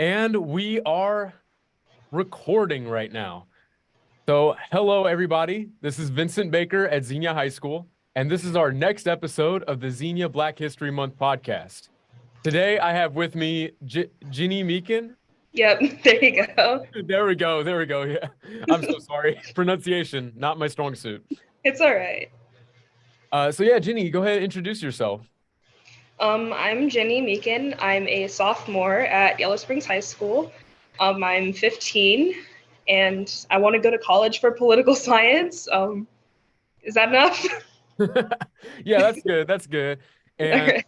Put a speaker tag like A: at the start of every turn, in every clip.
A: And we are recording right now. So, hello, everybody. This is Vincent Baker at Xenia High School, and this is our next episode of the Xenia Black History Month podcast. Today, I have with me Gini Meekin.
B: Yep, there you go.
A: There we go. There we go. Yeah. I'm so sorry. Pronunciation, not my strong suit.
B: It's all right.
A: So, Ginny, go ahead and introduce yourself.
B: I'm Gini Meekin. I'm a sophomore at Yellow Springs High School. I'm 15, and I want to go to college for political science. Is that enough?
A: Yeah, that's good. That's good.
B: All
A: And
B: right.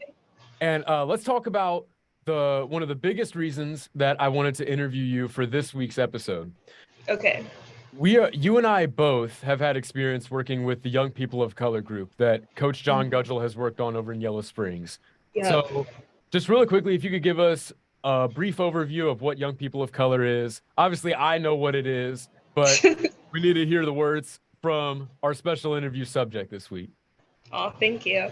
A: And let's talk about one of the biggest reasons that I wanted to interview you for this week's episode.
B: Okay.
A: You and I both have had experience working with the Young People of Color group that Coach John Gudgel has worked on over in Yellow Springs.
B: Yep.
A: So, just really quickly, if you could give us a brief overview of what Young People of Color is. Obviously, I know what it is, but we need to hear the words from our special interview subject this week.
B: Oh, thank you.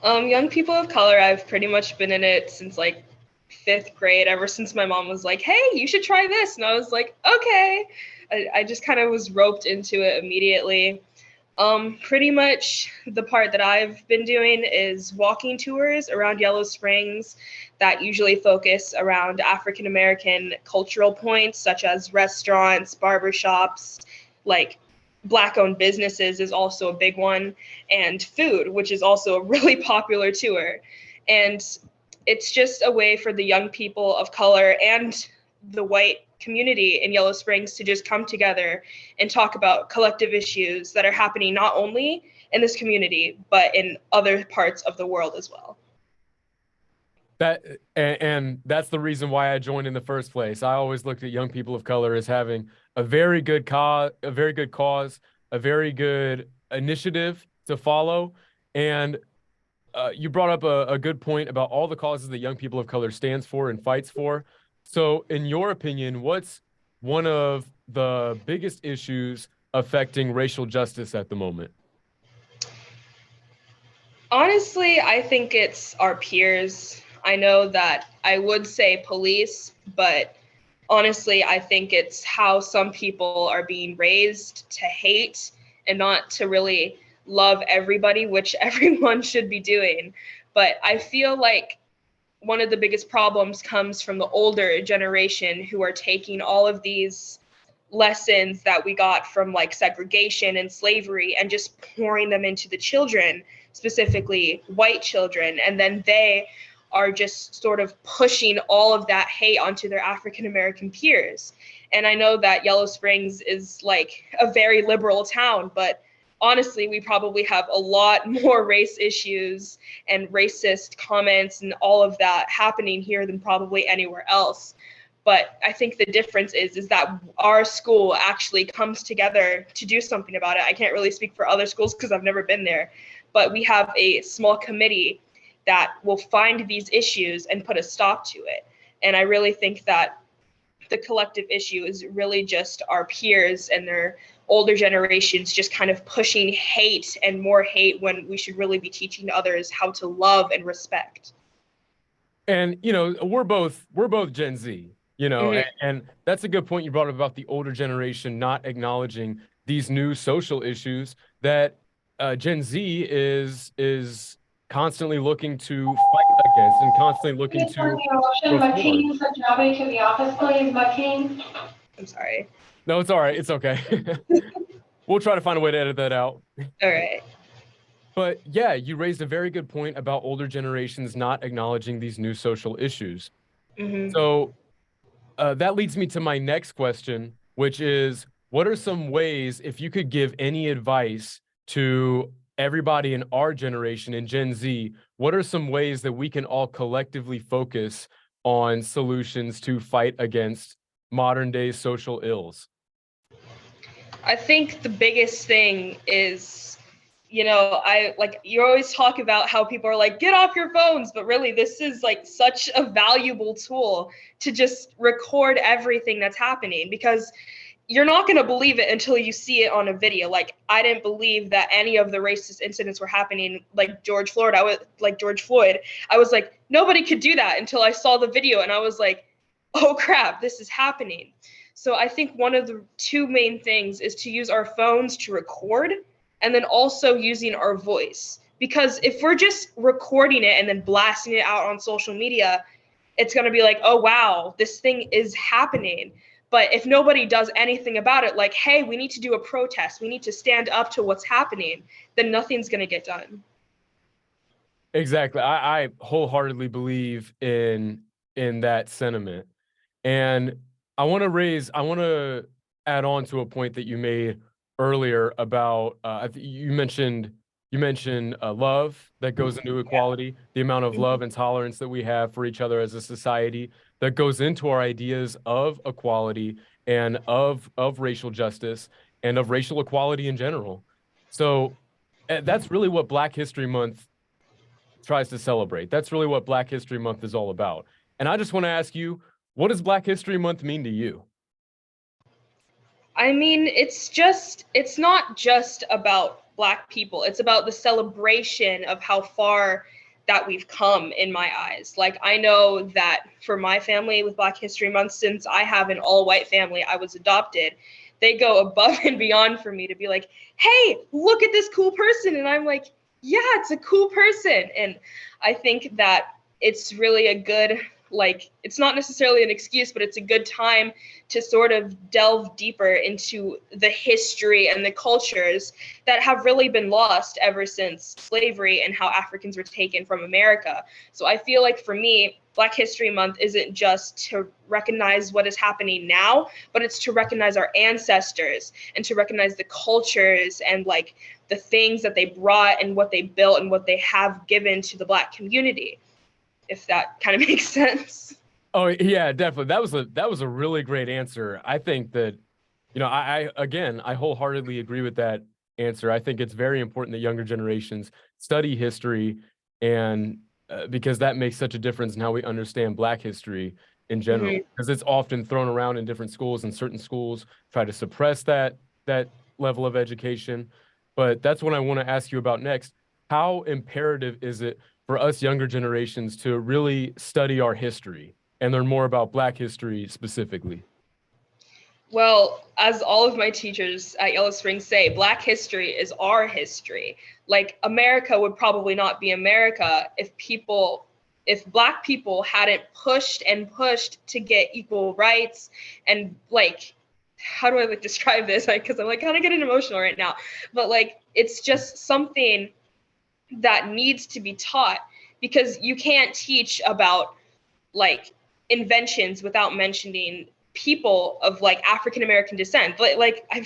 B: Young People of Color, I've pretty much been in it since like 5th grade, ever since my mom was like, hey, you should try this. And I was like, okay. I just kind of was roped into it immediately. Pretty much the part that I've been doing is walking tours around Yellow Springs that usually focus around African American cultural points, such as restaurants, barbershops, like Black-owned businesses is also a big one, and food, which is also a really popular tour. And it's just a way for the young people of color and the white community in Yellow Springs to just come together and talk about collective issues that are happening not only in this community, but in other parts of the world as well.
A: And that's the reason why I joined in the first place. I always looked at Young People of Color as having a very good cause, a very good initiative to follow. And you brought up a good point about all the causes that Young People of Color stands for and fights for. So, in your opinion, what's one of the biggest issues affecting racial justice at the moment?
B: Honestly, I think it's our peers. I know that I would say police, but honestly, I think it's how some people are being raised to hate and not to really love everybody, which everyone should be doing. But I feel like one of the biggest problems comes from the older generation who are taking all of these lessons that we got from like segregation and slavery and just pouring them into the children, specifically white children. And then they are just sort of pushing all of that hate onto their African American peers. And I know that Yellow Springs is like a very liberal town, but honestly, we probably have a lot more race issues and racist comments and all of that happening here than probably anywhere else. But I think the difference is that our school actually comes together to do something about it. I can't really speak for other schools because I've never been there, but we have a small committee that will find these issues and put a stop to it. And I really think that the collective issue is really just our peers and their older generations just kind of pushing hate and more hate when we should really be teaching others how to love and respect.
A: And we're both Gen Z,
B: Mm-hmm.
A: and that's a good point you brought up about the older generation not acknowledging these new social issues that Gen Z is constantly looking to fight against and constantly looking to reform.
B: I'm sorry.
A: No, it's all right. It's okay. We'll try to find a way to edit that out.
B: All right.
A: But yeah, you raised a very good point about older generations not acknowledging these new social issues.
B: Mm-hmm.
A: So that leads me to my next question, which is, what are some ways, if you could give any advice to everybody in our generation, in Gen Z, what are some ways that we can all collectively focus on solutions to fight against modern day social ills?
B: I think the biggest thing is, I like you always talk about how people are like, get off your phones, but really this is like such a valuable tool to just record everything that's happening, because you're not going to believe it until you see it on a video. Like, I didn't believe that any of the racist incidents were happening, like George Floyd. I was like, nobody could do that until I saw the video, and I was like, oh crap, this is happening. So I think one of the two main things is to use our phones to record, and then also using our voice. Because if we're just recording it and then blasting it out on social media, it's going to be like, oh wow, this thing is happening. But if nobody does anything about it, like, hey, we need to do a protest, we need to stand up to what's happening, then nothing's going to get done.
A: Exactly. I wholeheartedly believe in that sentiment. And I want to add on to a point that you made earlier about you mentioned love that goes into equality, the amount of love and tolerance that we have for each other as a society that goes into our ideas of equality and of racial justice and of racial equality in general. So that's really what Black History Month tries to celebrate. That's really what Black History Month is all about. And I just want to ask you, what does Black History Month mean to you?
B: I mean, it's not just about Black people. It's about the celebration of how far that we've come in my eyes. Like, I know that for my family with Black History Month, since I have an all white family, I was adopted, they go above and beyond for me to be like, hey, look at this cool person. And I'm like, yeah, it's a cool person. And I think that it's really a good, like, it's not necessarily an excuse, but it's a good time to sort of delve deeper into the history and the cultures that have really been lost ever since slavery and how Africans were taken from America. So I feel like for me, Black History Month isn't just to recognize what is happening now, but it's to recognize our ancestors and to recognize the cultures and like the things that they brought and what they built and what they have given to the Black community, if that kind of makes sense.
A: Oh yeah, definitely. That was a really great answer. I think that, I again, I wholeheartedly agree with that answer. I think it's very important that younger generations study history and because that makes such a difference in how we understand Black history in general.
B: Mm-hmm.
A: Because it's often thrown around in different schools, and certain schools try to suppress that level of education. But that's what I want to ask you about next. How imperative is it for us younger generations to really study our history and learn more about Black history specifically?
B: Well, as all of my teachers at Yellow Springs say, Black history is our history. Like, America would probably not be America if Black people hadn't pushed and pushed to get equal rights and like, how do I like describe this? Because I'm like kind of getting emotional right now, but like, it's just something that needs to be taught because you can't teach about like inventions without mentioning people of like African American descent. But like I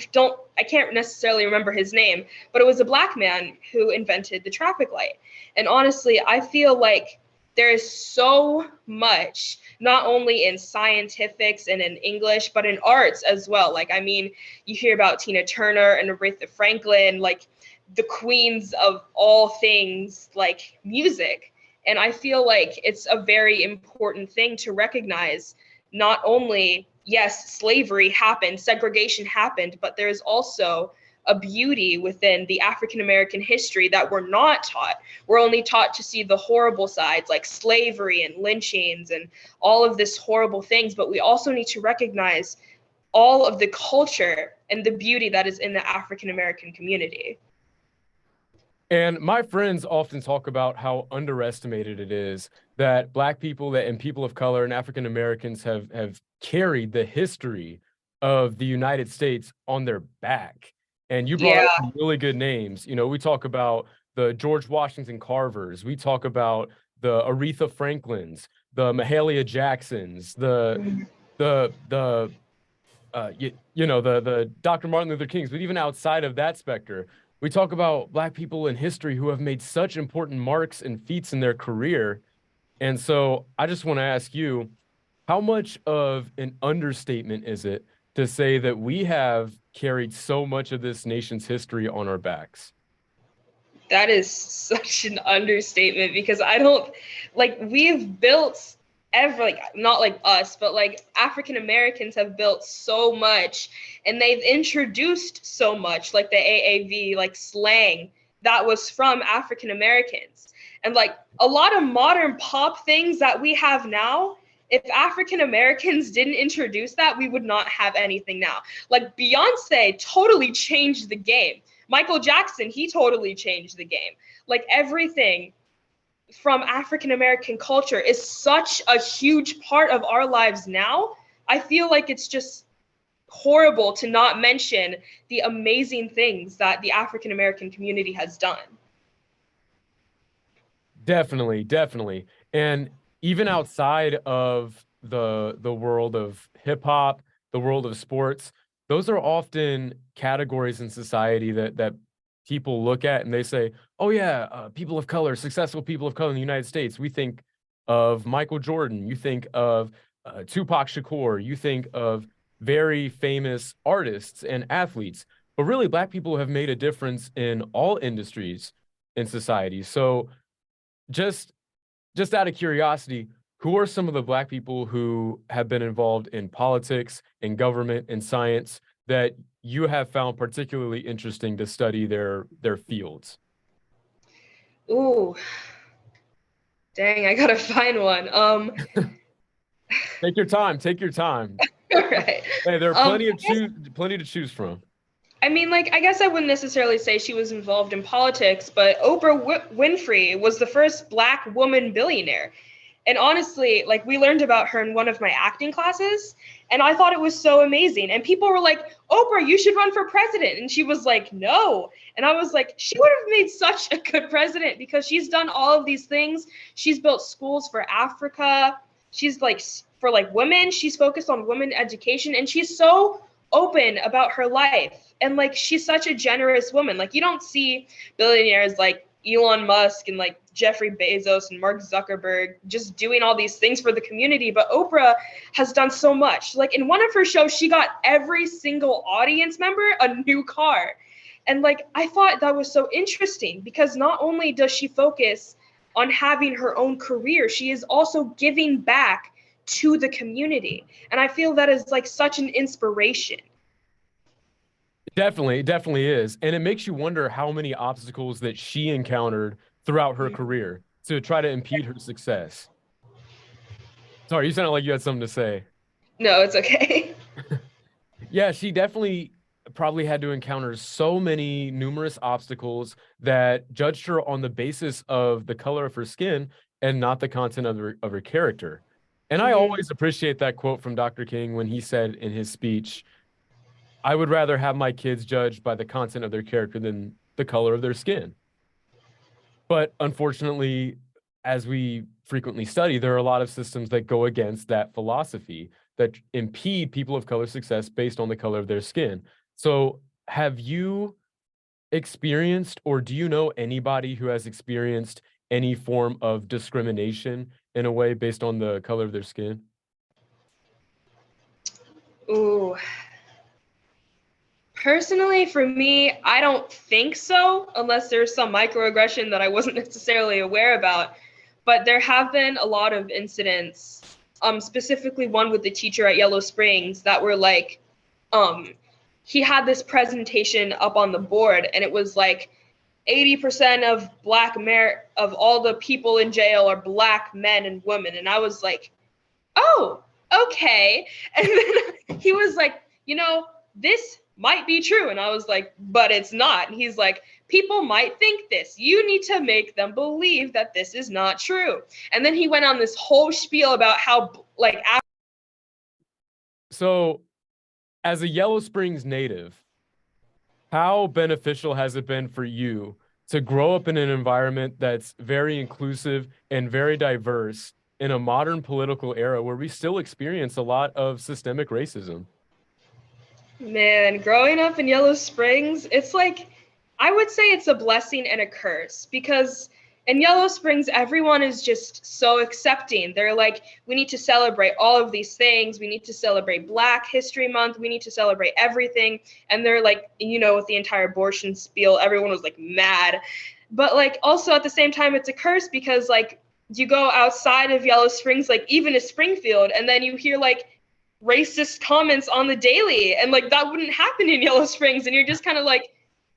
B: can't necessarily remember his name, but it was a Black man who invented the traffic light. And honestly, I feel like there is so much, not only in scientifics and in English, but in arts as well. Like, I mean, you hear about Tina Turner and Aretha Franklin, like the queens of all things like music. And I feel like it's a very important thing to recognize not only, yes, slavery happened, segregation happened, but there's also a beauty within the African American history that we're not taught. We're only taught to see the horrible sides like slavery and lynchings and all of this horrible things, but we also need to recognize all of the culture and the beauty that is in the African American community.
A: And my friends often talk about how underestimated it is that Black people that and people of color and African Americans have carried the history of the United States on their back. And you brought
B: Yeah.
A: up some really good names. We talk about the George Washington Carvers. We talk about the Aretha Franklins, the Mahalia Jacksons, the the Dr. Martin Luther Kings, but even outside of that specter, we talk about Black people in history who have made such important marks and feats in their career. And so I just want to ask you, how much of an understatement is it to say that we have carried so much of this nation's history on our backs?
B: That is such an understatement because I don't like we've built ever like not like us, but like African Americans have built so much and they've introduced so much like the AAV like slang that was from African Americans. And like a lot of modern pop things that we have now If African Americans didn't introduce that, we would not have anything now. Like Beyonce totally changed the game. Michael Jackson, he totally changed the game. Like everything from African American culture is such a huge part of our lives now. I feel like it's just horrible to not mention the amazing things that the African American community has done.
A: Definitely, definitely. And even outside of the world of hip hop, the world of sports, those are often categories in society that people look at and they say, "Oh yeah, people of color, successful people of color in the United States." We think of Michael Jordan, you think of Tupac Shakur, you think of very famous artists and athletes. But really, Black people have made a difference in all industries in society. So just just out of curiosity, who are some of the Black people who have been involved in politics, in government, in science that you have found particularly interesting to study their fields?
B: Ooh, dang, I gotta find one.
A: Take your time. Take your time.
B: All right.
A: Hey, there are
B: Um,
A: plenty to choose from.
B: I mean, like, I guess I wouldn't necessarily say she was involved in politics, but Oprah Winfrey was the first Black woman billionaire. And honestly, like, we learned about her in one of my acting classes, and I thought it was so amazing. And people were like, Oprah, you should run for president. And she was like, no. And I was like, she would have made such a good president because she's done all of these things. She's built schools for Africa. She's like, for like women, she's focused on women education, and she's so open about her life. And like, she's such a generous woman. Like, you don't see billionaires like Elon Musk and like Jeffrey Bezos and Mark Zuckerberg just doing all these things for the community, but Oprah has done so much. Like in one of her shows, she got every single audience member a new car. And like, I thought that was so interesting because not only does she focus on having her own career, she is also giving back to the community. And I feel that is like such an inspiration.
A: Definitely, it definitely is. And it makes you wonder how many obstacles that she encountered throughout her career to try to impede her success. Sorry, you sounded like you had something to say.
B: No, it's okay.
A: Yeah, she definitely probably had to encounter so many numerous obstacles that judged her on the basis of the color of her skin and not the content of her character. And I
B: Mhm.
A: always appreciate that quote from Dr. King when he said in his speech, I would rather have my kids judged by the content of their character than the color of their skin. But unfortunately, as we frequently study, there are a lot of systems that go against that philosophy that impede people of color success based on the color of their skin. So, have you experienced, or do you know anybody who has experienced any form of discrimination in a way based on the color of their skin?
B: Ooh, personally, for me, I don't think so, unless there's some microaggression that I wasn't necessarily aware about. But there have been a lot of incidents, specifically one with the teacher at Yellow Springs that were like, um, he had this presentation up on the board, and it was like 80% of of all the people in jail are Black men and women. And I was like, oh, okay. And then he was like, this might be true. And I was like, but it's not. And he's like, people might think this. You need to make them believe that this is not true. And then he went on this whole spiel about how, like,
A: So, as a Yellow Springs native, how beneficial has it been for you to grow up in an environment that's very inclusive and very diverse in a modern political era where we still experience a lot of systemic racism?
B: man, growing up in Yellow Springs, it's like, I would say it's a blessing and a curse because in Yellow Springs, everyone is just so accepting. They're like, we need to celebrate all of these things. We need to celebrate Black History Month. We need to celebrate everything. And they're like, with the entire abortion spiel, everyone was like mad. But like, also at the same time, it's a curse because like, you go outside of Yellow Springs, like even to Springfield, and then you hear like racist comments on the daily. And like, that wouldn't happen in Yellow Springs. And you're just kind of like,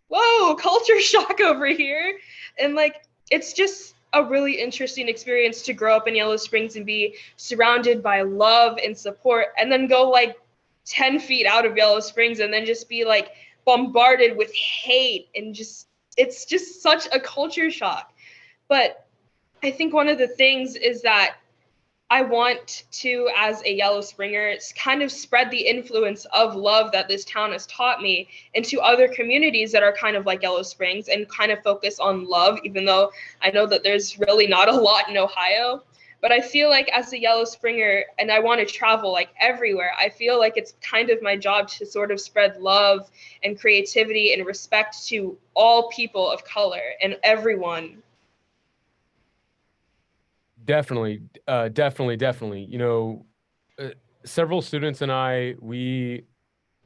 B: whoa, culture shock over here. And like, it's just a really interesting experience to grow up in Yellow Springs and be surrounded by love and support, and then go like 10 feet out of Yellow Springs and then just be like bombarded with hate and just, it's just such a culture shock. But I think one of the things is that I want to, as a Yellow Springer, kind of spread the influence of love that this town has taught me into other communities that are kind of like Yellow Springs, and kind of focus on love, even though I know that there's really not a lot in Ohio. But I feel like as a Yellow Springer, and I want to travel like everywhere, I feel like it's kind of my job to sort of spread love and creativity and respect to all people of color and everyone.
A: Definitely, definitely. Uh, several students and I, we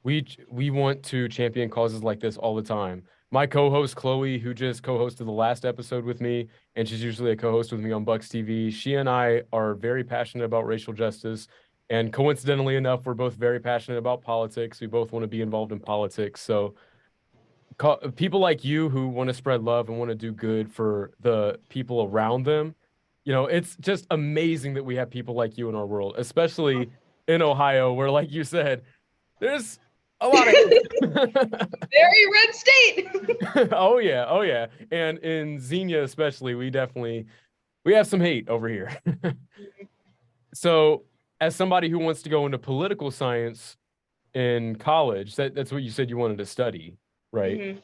A: want to champion causes like this all the time. My co-host Chloe, who just co-hosted the last episode with me, and she's usually a co-host with me on Bucks TV. She and I are very passionate about racial justice, and coincidentally enough, we're both very passionate about politics. We both want to be involved in politics. So, people like you who want to spread love and want to do good for the people around them, it's just amazing that we have people like you in our world, especially in Ohio, where, like you said, there's a lot of
B: Very red state.
A: oh yeah, oh yeah. And in Xenia especially, we have some hate over here. So, as somebody who wants to go into political science in college, that's what you said you wanted to study, right?
B: Mm-hmm.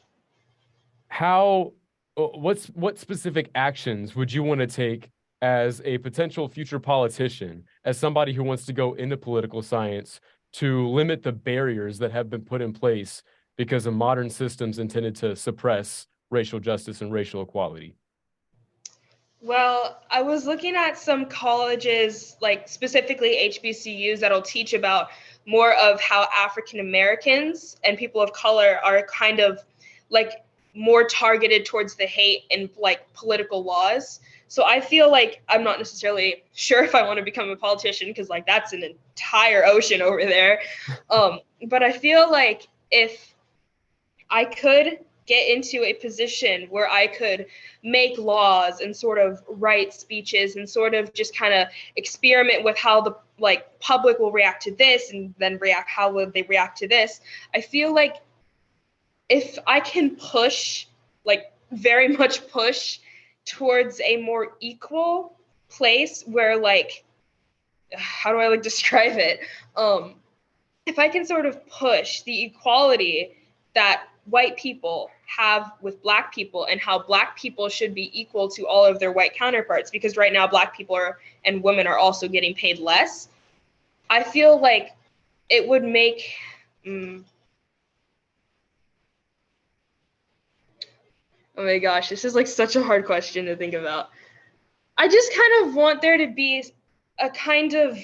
A: How what specific actions would you want to take as a potential future politician, as somebody who wants to go into political science, to limit the barriers that have been put in place because of modern systems intended to suppress racial justice and racial equality?
B: Well, I was looking at some colleges, like specifically HBCUs, that'll teach about more of how African Americans and people of color are kind of like more targeted towards the hate and like political laws. So I feel like I'm not necessarily sure if I want to become a politician, because like that's an entire ocean over there. But I feel like if I could get into a position where I could make laws and sort of write speeches and sort of just kind of experiment with how the like public will react to this, and then react, how would they react to this. I feel like if I can push, like very much push towards a more equal place where like, how do I like describe it? If I can sort of push the equality that white people have with black people, and how black people should be equal to all of their white counterparts, because right now black people are, and women are also getting paid less. I feel like it would make oh my gosh, this is like such a hard question to think about. I just kind of want there to be a kind of,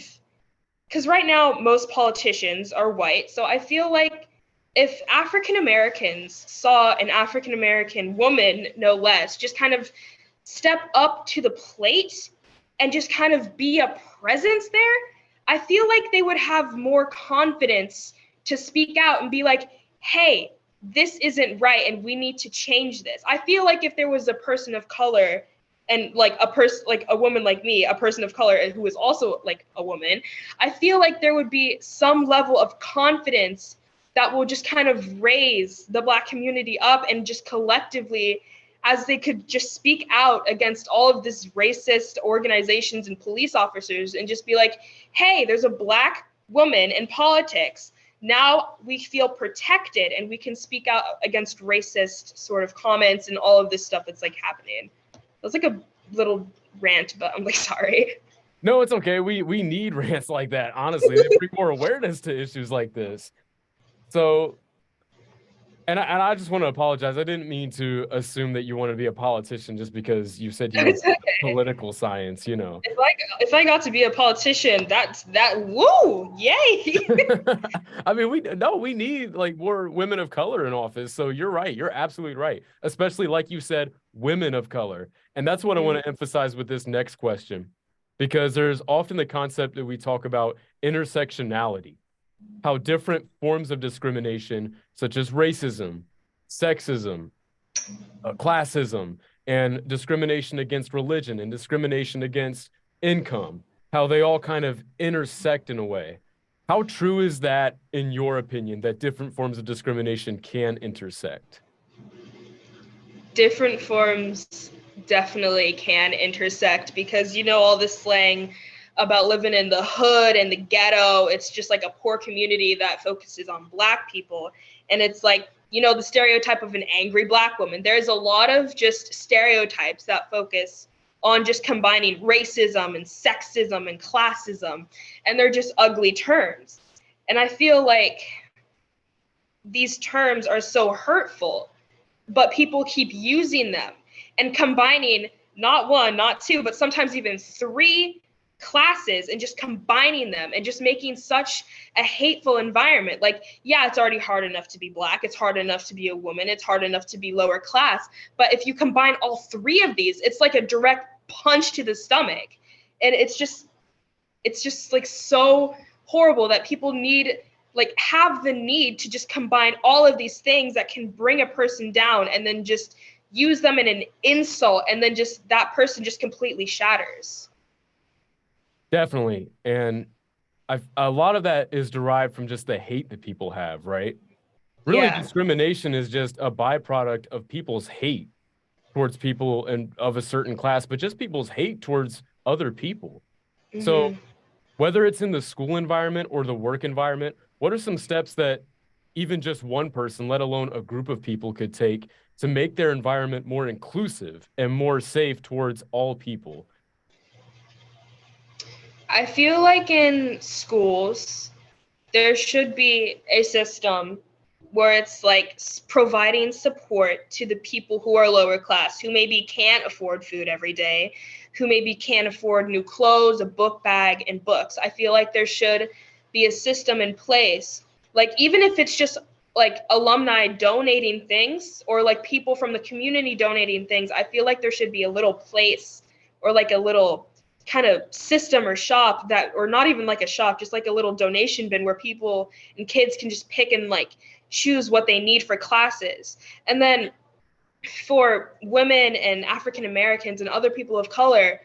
B: because right now most politicians are white, so I feel like if African Americans saw an African American woman, no less, just kind of step up to the plate and just kind of be a presence there, I feel like they would have more confidence to speak out and be like, hey, this isn't right and we need to change this. I feel like if there was a person of color, and like a person, like a woman like me, a person of color who is also like a woman, I feel like there would be some level of confidence that will just kind of raise the Black community up, and just collectively, as they could just speak out against all of this racist organizations and police officers, and just be like, hey, there's a Black woman in politics. Now we feel protected and we can speak out against racist sort of comments and all of this stuff that's like happening. It was like a little rant, but I'm like, sorry.
A: No, it's okay. We need rants like that. Honestly, they bring more awareness to issues like this. So, and I just want to apologize. I didn't mean to assume that you want to be a politician just because you said you want
B: It's okay.
A: political science.
B: If I got to be a politician, that's that. Woo! Yay!
A: I mean, we need like more women of color in office. So you're right. You're absolutely right. Especially like you said, women of color. And that's what I want to emphasize with this next question, because there's often the concept that we talk about intersectionality, how different forms of discrimination, such as racism, sexism, classism, and discrimination against religion and discrimination against income, how they all kind of intersect in a way. How true is that, in your opinion, that different forms of discrimination can intersect?
B: Different forms definitely can intersect because all this slang about living in the hood and the ghetto. It's just like a poor community that focuses on Black people. And it's like, the stereotype of an angry Black woman. There's a lot of just stereotypes that focus on just combining racism and sexism and classism. And they're just ugly terms. And I feel like these terms are so hurtful, but people keep using them and combining not one, not two, but sometimes even three classes and just combining them and just making such a hateful environment. Like, yeah, it's already hard enough to be Black. It's hard enough to be a woman. It's hard enough to be lower class. But if you combine all three of these, it's like a direct punch to the stomach. And it's just like so horrible that people have the need to just combine all of these things that can bring a person down and then just use them in an insult, and then just that person just completely shatters.
A: Definitely. And a lot of that is derived from just the hate that people have, right? Really,
B: Yeah.
A: discrimination is just a byproduct of people's hate towards people and of a certain class, but just people's hate towards other people. So
B: Mm-hmm.
A: whether it's in the school environment or the work environment, what are some steps that even just one person, let alone a group of people, could take to make their environment more inclusive and more safe towards all people?
B: I feel like in schools, there should be a system where it's like providing support to the people who are lower class, who maybe can't afford food every day, who maybe can't afford new clothes, a book bag, and books. I feel like there should be a system in place. Like, even if it's just like alumni donating things or like people from the community donating things, I feel like there should be a little place or like a little kind of system or shop that, or not even like a shop, just like a little donation bin where people and kids can just pick and like choose what they need for classes. And then for women and African Americans and other people of color,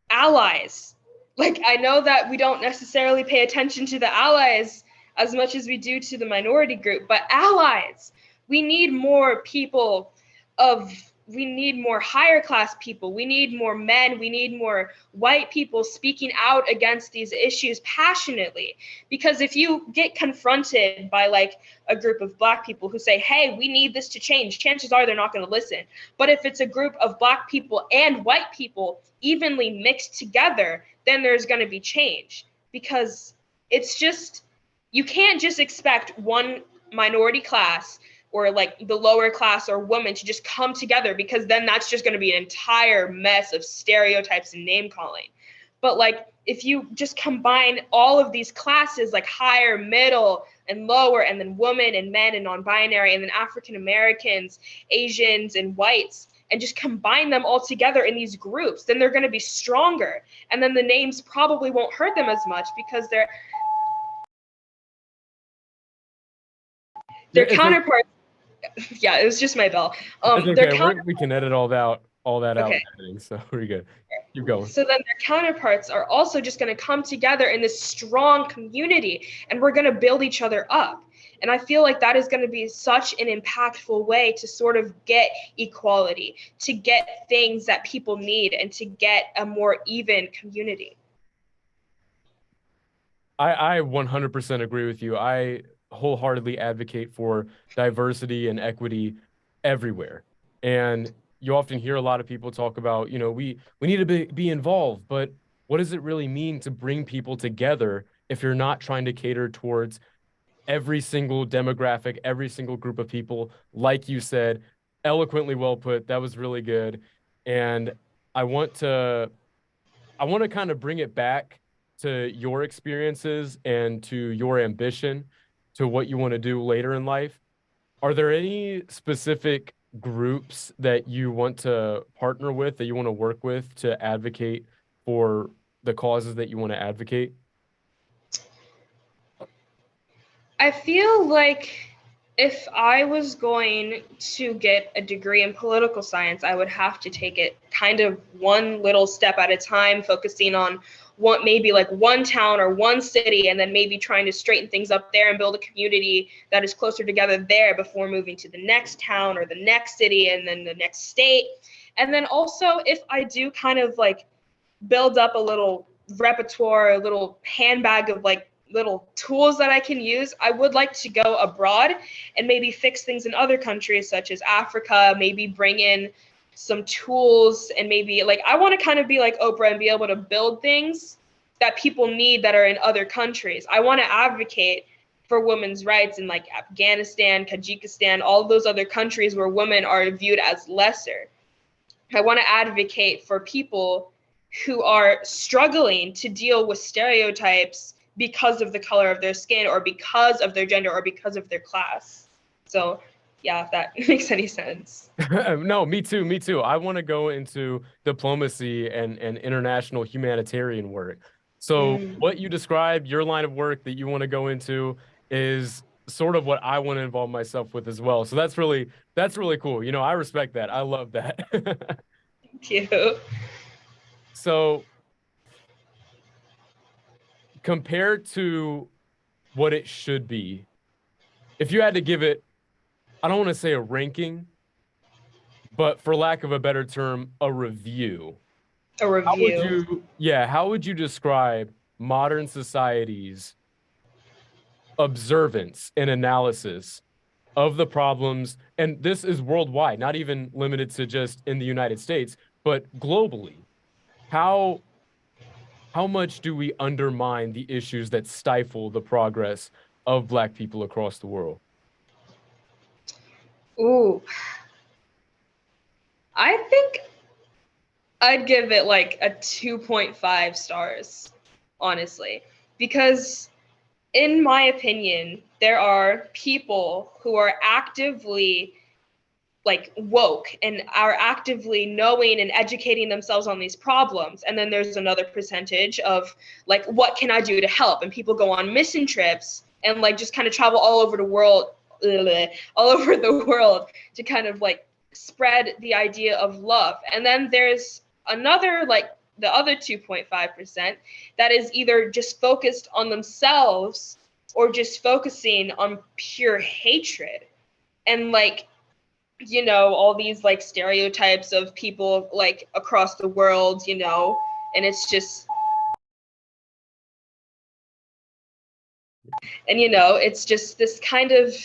B: allies. Like, I know that we don't necessarily pay attention to the allies as much as we do to the minority group, but allies. We need more people of we need more higher class people. We need more men. We need more white people speaking out against these issues passionately. Because if you get confronted by like a group of Black people who say, hey, we need this to change, chances are they're not going to listen. But if it's a group of Black people and white people evenly mixed together, then there's going to be change. Because it's just, you can't just expect one minority class or like the lower class or women to just come together, because then that's just going to be an entire mess of stereotypes and name calling. But like, if you just combine all of these classes, like higher, middle, and lower, and then women and men and non-binary, and then African Americans, Asians, and whites, and just combine them all together in these groups, then they're going to be stronger. And then the names probably won't hurt them as much because their counterparts. Yeah, it was just my bell.
A: That's
B: Their
A: okay.
B: counter.
A: We can edit all that out
B: Okay.
A: in editing, so we're good. Keep going.
B: So then their counterparts are also just going to come together in this strong community, and we're going to build each other up. And I feel like that is going to be such an impactful way to sort of get equality, to get things that people need, and to get a more even community.
A: I 100% agree with you. I wholeheartedly advocate for diversity and equity everywhere. And you often hear a lot of people talk about, we need to be involved, but what does it really mean to bring people together if you're not trying to cater towards every single demographic, every single group of people? Like you said, eloquently well put. That was really good. And I want to I want to kind of bring it back to your experiences and to your ambition, to what you want to do later in life. Are there any specific groups that you want to partner with, that you want to work with to advocate for the causes that you want to advocate?
B: I feel like If I was going to get a degree in political science, I would have to take it kind of one little step at a time, focusing on what maybe like one town or one city, and then maybe trying to straighten things up there and build a community that is closer together there before moving to the next town or the next city and then the next state. And then also, if I do kind of like build up a little repertoire, a little handbag of like little tools that I can use, I would like to go abroad and maybe fix things in other countries such as Africa, maybe bring in some tools, and maybe like I want to kind of be like Oprah and be able to build things that people need that are in other countries. I want to advocate for women's rights in like Afghanistan, Tajikistan, all those other countries where women are viewed as lesser. I want to advocate for people who are struggling to deal with stereotypes because of the color of their skin or because of their gender or because of their class. So yeah, if that makes any sense.
A: No, me too. Me too. I want to go into diplomacy and international humanitarian work. So what you described, your line of work that you want to go into is sort of what I want to involve myself with as well. So that's really cool. You know, I respect that. I love that.
B: Thank you.
A: So compared to what it should be, if you had to give it, I don't want to say a ranking, but for lack of a better term, a review.
B: A
A: How would
B: review.
A: you, yeah, how would you describe modern society's observance and analysis of the problems? And this is worldwide, not even limited to just in the United States, but globally. How how much do we undermine the issues that stifle the progress of Black people across the world?
B: Ooh, I think I'd give it like a 2.5 stars, honestly, because in my opinion, there are people who are actively like woke and are actively knowing and educating themselves on these problems. And then there's another percentage of like, what can I do to help? And people go on mission trips and like just kind of travel all over the world, all over the world to kind of like spread the idea of love. And then there's another like the other 2.5% that is either just focused on themselves or just focusing on pure hatred. And like, you know, all these like stereotypes of people like across the world, you know, and it's just, and you know, it's just this kind of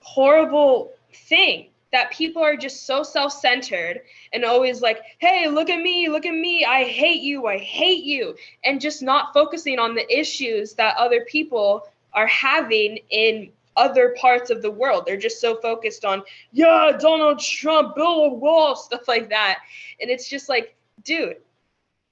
B: horrible thing that people are just so self-centered and always like, hey, look at me, I hate you, and just not focusing on the issues that other people are having in other parts of the world. They're just so focused on, yeah, Donald Trump, build a wall, stuff like that. And it's just like, dude,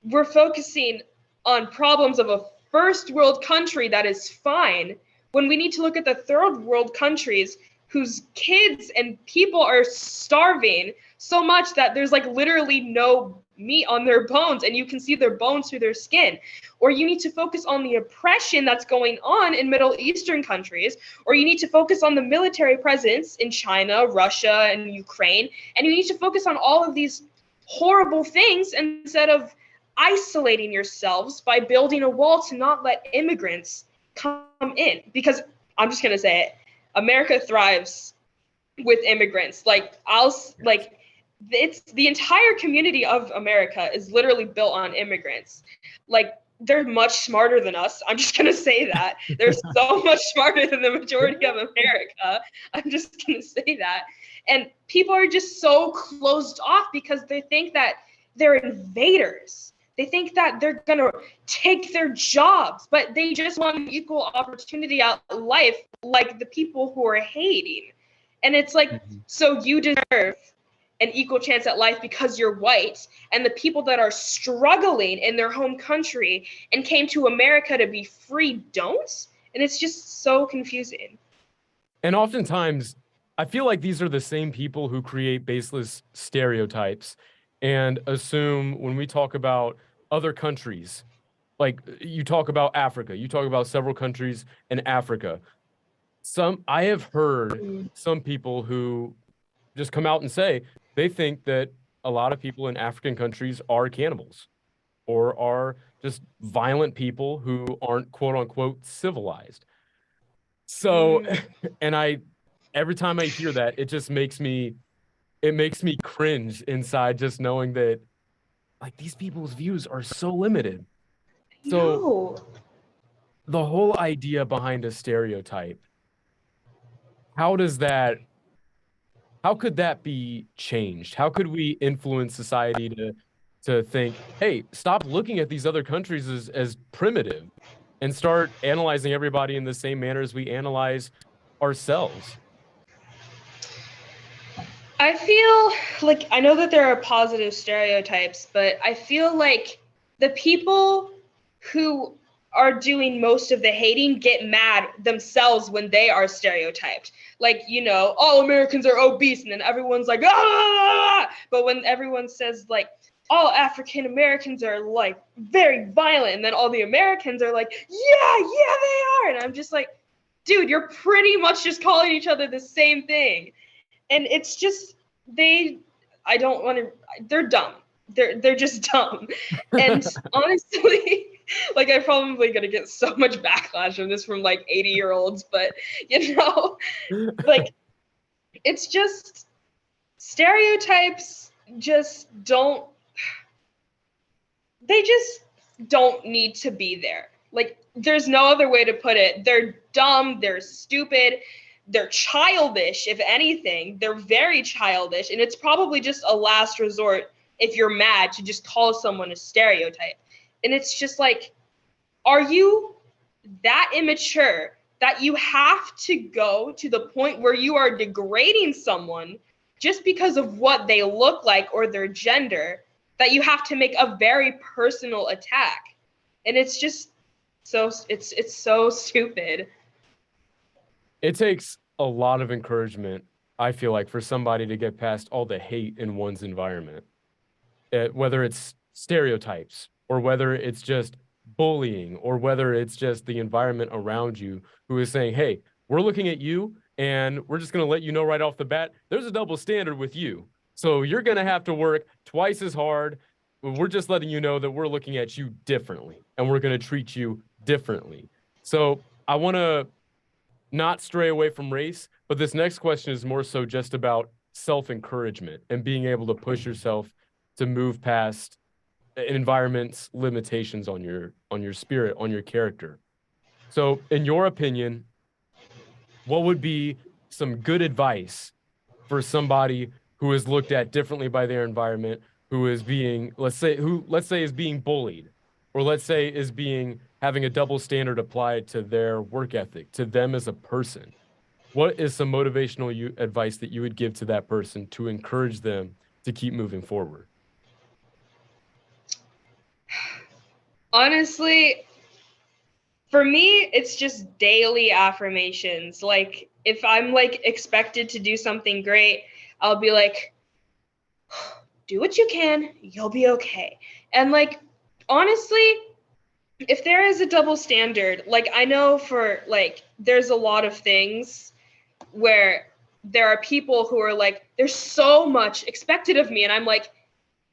B: we're focusing on problems of a first world country that is fine when we need to look at the third world countries whose kids and people are starving so much that there's like literally no meat on their bones and you can see their bones through their skin. Or you need to focus on the oppression that's going on in Middle Eastern countries, or you need to focus on the military presence in China, Russia, and Ukraine, and you need to focus on all of these horrible things instead of isolating yourselves by building a wall to not let immigrants come in. Because I'm just going to say it, America thrives with immigrants. Like it's the entire community of America is literally built on immigrants. Like they're much smarter than us. I'm just going to say that. They're so much smarter than the majority of America. I'm just going to say that. And people are just so closed off because they think that they're invaders. They think that they're going to take their jobs, but they just want equal opportunity at life like the people who are hating. And it's like, so you deserve an equal chance at life because you're white, and the people that are struggling in their home country and came to America to be free don't? And it's just so confusing.
A: And oftentimes, I feel like these are the same people who create baseless stereotypes and assume when we talk about other countries, like you talk about Africa, you talk about several countries in Africa. I have heard
B: Mm.
A: some people who just come out and say they think that a lot of people in African countries are cannibals or are just violent people who aren't quote unquote civilized. So,
B: Mm.
A: and every time I hear that, it makes me cringe inside just knowing that like these people's views are so limited. So
B: No.
A: the whole idea behind a stereotype, how does that how could that be changed? How could we influence society to think, hey, stop looking at these other countries as primitive and start analyzing everybody in the same manner as we analyze ourselves?
B: I feel like I know that there are positive stereotypes, but I feel like the people who are doing most of the hating get mad themselves when they are stereotyped. Like, all Americans are obese, and then everyone's like, ah! But when everyone says, like, all African Americans are like very violent, and then all the Americans are like, yeah, they are. And I'm just like, dude, you're pretty much just calling each other the same thing. And it's just I don't want to, they're dumb. They're just dumb. And honestly, like I'm probably gonna get so much backlash from this from like 80-year-olds, but like it's just stereotypes just don't they just don't need to be there. Like, there's no other way to put it. They're dumb, they're stupid, they're childish, if anything. They're very childish, and it's probably just a last resort if you're mad to just call someone a stereotype. And it's just like, are you that immature that you have to go to the point where you are degrading someone just because of what they look like or their gender, that you have to make a very personal attack? And it's just it's so stupid.
A: It takes a lot of encouragement, I feel like, for somebody to get past all the hate in one's environment, whether it's stereotypes or whether it's just bullying or whether it's just the environment around you who is saying, hey, we're looking at you and we're just going to let you know right off the bat, there's a double standard with you. So you're going to have to work twice as hard. We're just letting you know that we're looking at you differently and we're going to treat you differently. So I want to not stray away from race, but this next question is more so just about self-encouragement and being able to push yourself to move past an environment's limitations on your spirit, on your character. So, in your opinion, what would be some good advice for somebody who is looked at differently by their environment, who is being, let's say is being bullied, or let's say is being having a double standard applied to their work ethic, to them as a person? What is some motivational advice that you would give to that person to encourage them to keep moving forward?
B: Honestly, for me, it's just daily affirmations. Like, if I'm like expected to do something great, I'll be like, do what you can, you'll be okay. And like, honestly, if there is a double standard, like I know for like there's a lot of things where there are people who are like, there's so much expected of me, and I'm like,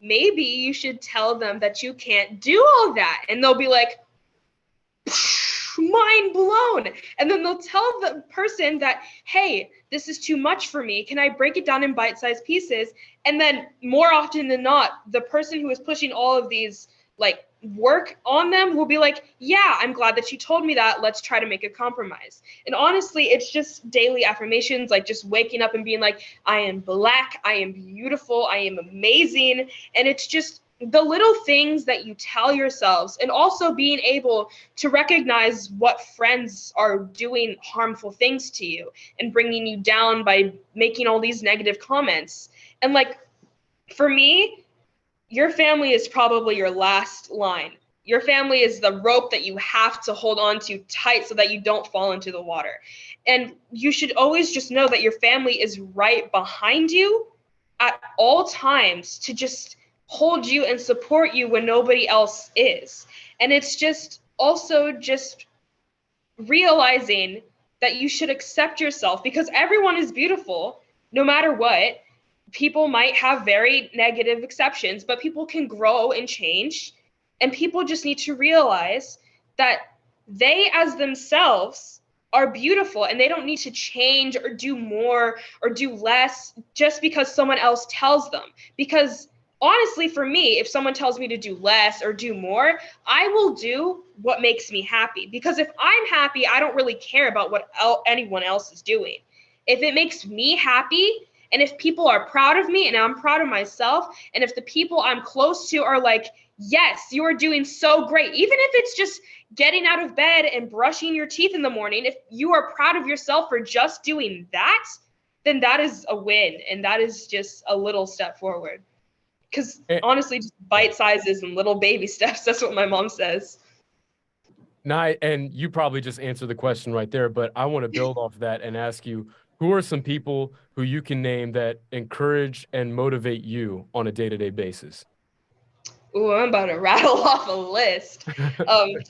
B: maybe you should tell them that you can't do all that. And they'll be like, mind blown. And then they'll tell the person that, hey, this is too much for me. Can I break it down in bite-sized pieces? And then more often than not, the person who is pushing all of these like work on them will be like, yeah, I'm glad that you told me that. Let's try to make a compromise. And honestly, it's just daily affirmations, like just waking up and being like, I am Black, I am beautiful, I am amazing. And it's just the little things that you tell yourselves, and also being able to recognize what friends are doing harmful things to you and bringing you down by making all these negative comments. And like, for me, your family is probably your last line. Your family is the rope that you have to hold on to tight so that you don't fall into the water. And you should always just know that your family is right behind you at all times to just hold you and support you when nobody else is. And it's just also just realizing that you should accept yourself because everyone is beautiful no matter what. People might have very negative exceptions, but people can grow and change. And people just need to realize that they, as themselves, are beautiful and they don't need to change or do more or do less just because someone else tells them. Because honestly, for me, if someone tells me to do less or do more, I will do what makes me happy. Because if I'm happy, I don't really care about what anyone else is doing. If it makes me happy, and if people are proud of me and I'm proud of myself, and if the people I'm close to are like, yes, you are doing so great, even if it's just getting out of bed and brushing your teeth in the morning, if you are proud of yourself for just doing that, then that is a win. And that is just a little step forward. Because honestly, just bite sizes and little baby steps, that's what my mom says.
A: And you probably just answered the question right there, but I want to build off that and ask you, who are some people who you can name that encourage and motivate you on a day-to-day basis?
B: Ooh, I'm about to rattle off a list.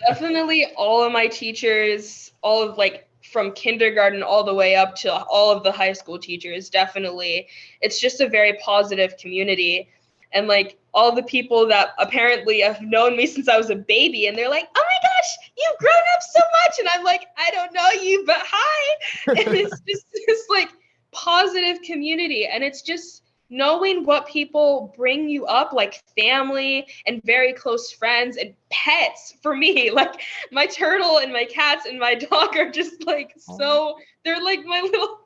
B: Definitely all of my teachers, all of like from kindergarten all the way up to all of the high school teachers, definitely. It's just a very positive community. And like all the people that apparently have known me since I was a baby, and they're like, oh my gosh, you've grown up so much. And I'm like, I don't know you, but hi. And it's just this like positive community. And it's just knowing what people bring you up, like family and very close friends and pets for me. Like my turtle and my cats and my dog are just like so, they're like my little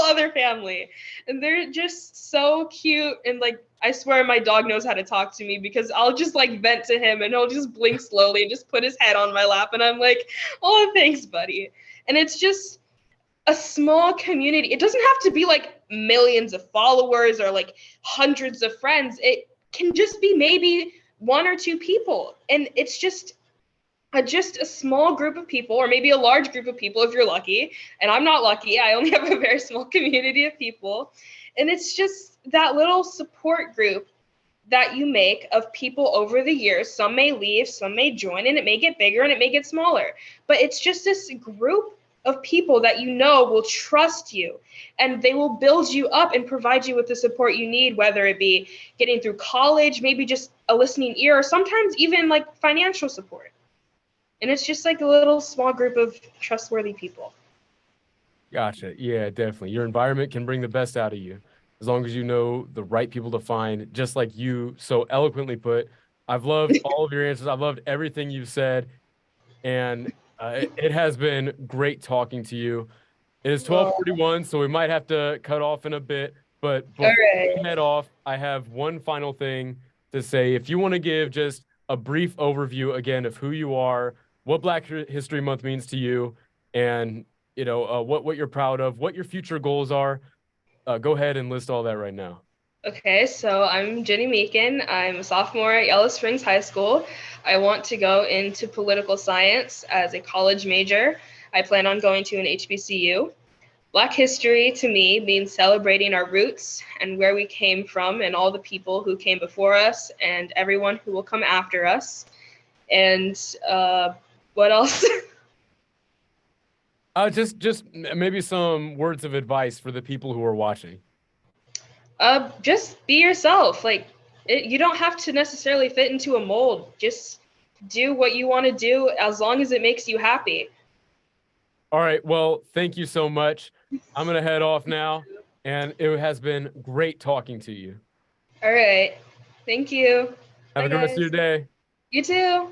B: other family. And they're just so cute. And like I swear my dog knows how to talk to me because I'll just like vent to him and he'll just blink slowly and just put his head on my lap. And I'm like, oh, thanks, buddy. And it's just a small community. It doesn't have to be like millions of followers or like hundreds of friends. It can just be maybe one or two people. And it's just a small group of people, or maybe a large group of people if you're lucky. And I'm not lucky. I only have a very small community of people. And it's just that little support group that you make of people over the years. Some may leave, some may join, and it may get bigger and it may get smaller. But it's just this group of people that you know will trust you, and they will build you up and provide you with the support you need, whether it be getting through college, maybe just a listening ear, or sometimes even like financial support. And it's just like a little small group of trustworthy people.
A: Gotcha. Yeah, definitely. Your environment can bring the best out of you as long as you know the right people to find, just like you so eloquently put. I've loved all of your answers. I've loved everything you've said. And it has been great talking to you. It is 12:41, so we might have to cut off in a bit. But before we head off, I have one final thing to say. If you want to give just a brief overview again of who you are, what Black History Month means to you, and what you're proud of, what your future goals are, go ahead and list all that right now.
B: Okay, so I'm Gini Meekin. I'm a sophomore at Yellow Springs High School. I want to go into political science as a college major. I plan on going to an HBCU. Black history to me means celebrating our roots and where we came from and all the people who came before us and everyone who will come after us. And what else?
A: Just maybe some words of advice for the people who are watching.
B: Just be yourself. Like you don't have to necessarily fit into a mold. Just do what you want to do as long as it makes you happy.
A: All right. Well, thank you so much. I'm going to head off now, and it has been great talking to you.
B: All right. Thank you.
A: Have a good rest of your day.
B: You too.